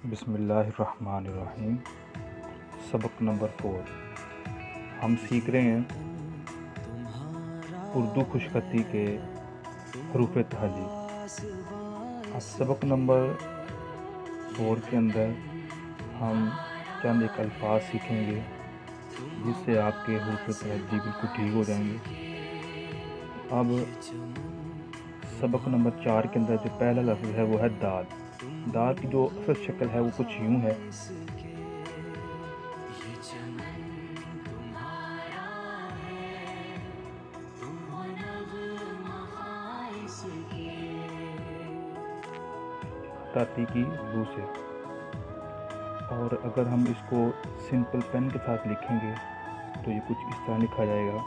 बिस्मिल्लाहिर्रहमानिर्रहीम। सबक नंबर 4 हम सीख रहे हैं उर्दू खुशखती के हरूफ तहजी। अब सबक नंबर 4 के अंदर हम चंद एक अल्फाज सीखेंगे जिससे आपके हरूफ तहजी बिल्कुल ठीक हो जाएंगे। अब सबक नंबर 4 के अंदर जो पहला लफ्ज़ है वो है दाल। दाल की जो असल शक्ल है वो कुछ यूँ है। ताती की रू से। और अगर हम इसको सिंपल पेन के साथ लिखेंगे तो ये कुछ इस तरह लिखा जाएगा।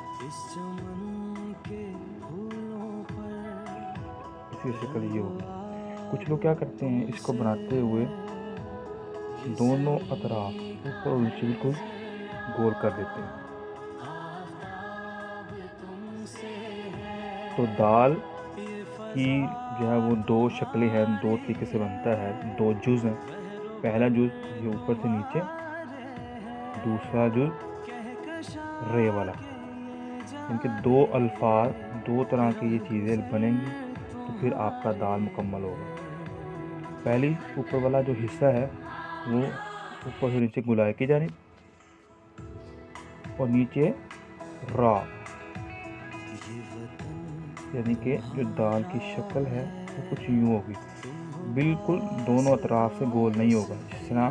इसी शक्ल ये होगी। कुछ लोग क्या करते हैं, इसको बनाते हुए दोनों अतराफ ऊपर और नीचे बिल्कुल गोल कर देते हैं। तो दाल की जो है वो दो शक्लें हैं, दो तरीके से बनता है, दो जुज़ हैं। पहला जुज़ ये ऊपर से नीचे, दूसरा जुज़ रे वाला। इनके दो अल्फाज, दो तरह की ये चीज़ें बनेंगी तो फिर आपका दाल मुकम्मल होगा। पहली ऊपर वाला जो हिस्सा है वो ऊपर से नीचे गुलाय की जानिब और नीचे रा, यानी कि जो दाल की शक्ल है वो कुछ यूँ होगी, बिल्कुल दोनों अतराफ से गोल नहीं होगा। जिस तरह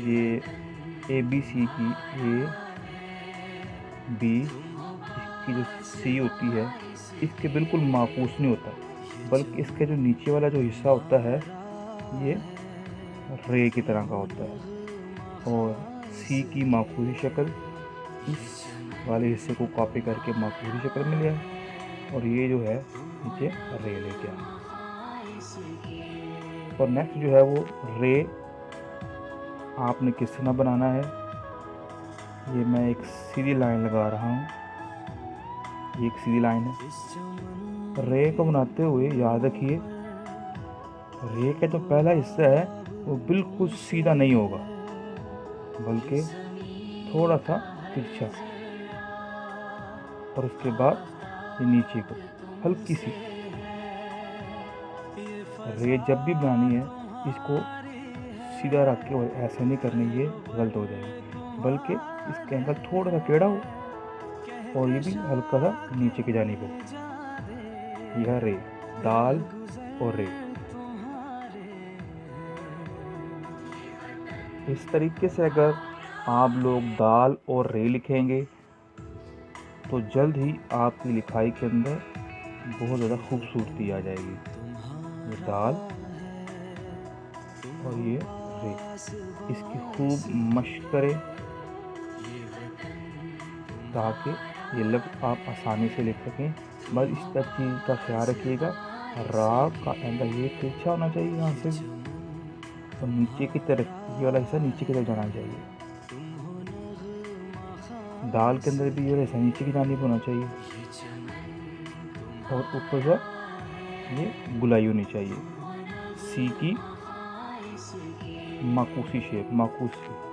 ये ABC की A B, इसकी जो C होती है इसके बिल्कुल माकूस नहीं होता, बल्कि इसके जो नीचे वाला जो हिस्सा होता है ये रे की तरह का होता है। और C की माकूसी शक्ल इस वाले हिस्से को कॉपी करके माकूसी शक्ल में लिया और ये जो है नीचे रे लेके आया। और नेक्स्ट जो है वो रे आपने किस तरह बनाना है, ये मैं एक सीधी लाइन लगा रहा हूँ। ये एक सीधी लाइन है। रे को बनाते हुए याद रखिए रे का जो पहला हिस्सा है वो बिल्कुल सीधा नहीं होगा, बल्कि थोड़ा सा तिरछा। और उसके बाद ये नीचे को हल्की सी। रे जब भी बनानी है इसको सीधा रख के और ऐसे नहीं करनी, ये गलत हो जाएगी, बल्कि इसका एंगल थोड़ा सा टेढ़ा हो और ये भी हल्का सा नीचे की जानिब हो। यह रे, दाल और रे। इस तरीके से अगर आप लोग दाल और रे लिखेंगे तो जल्द ही आपकी लिखाई के अंदर बहुत ज़्यादा खूबसूरती आ जाएगी। ये दाल और ये रे, इसकी खूब मशक करें ताकि ये लफ्ज़ आप आसानी से लिख सकें। बस इस चीज़ का ख्याल रखिएगा, रा का एंगल ये तिरछा होना चाहिए यहाँ से, और नीचे की तरफ ये वाला हिस्सा नीचे की तरफ जाना चाहिए। दाल के अंदर भी ये वाला हिस्सा नीचे की जानिब होना चाहिए और ऊपर से ये गुलाई होनी चाहिए। सी की माकूसी शेप, माकूसी।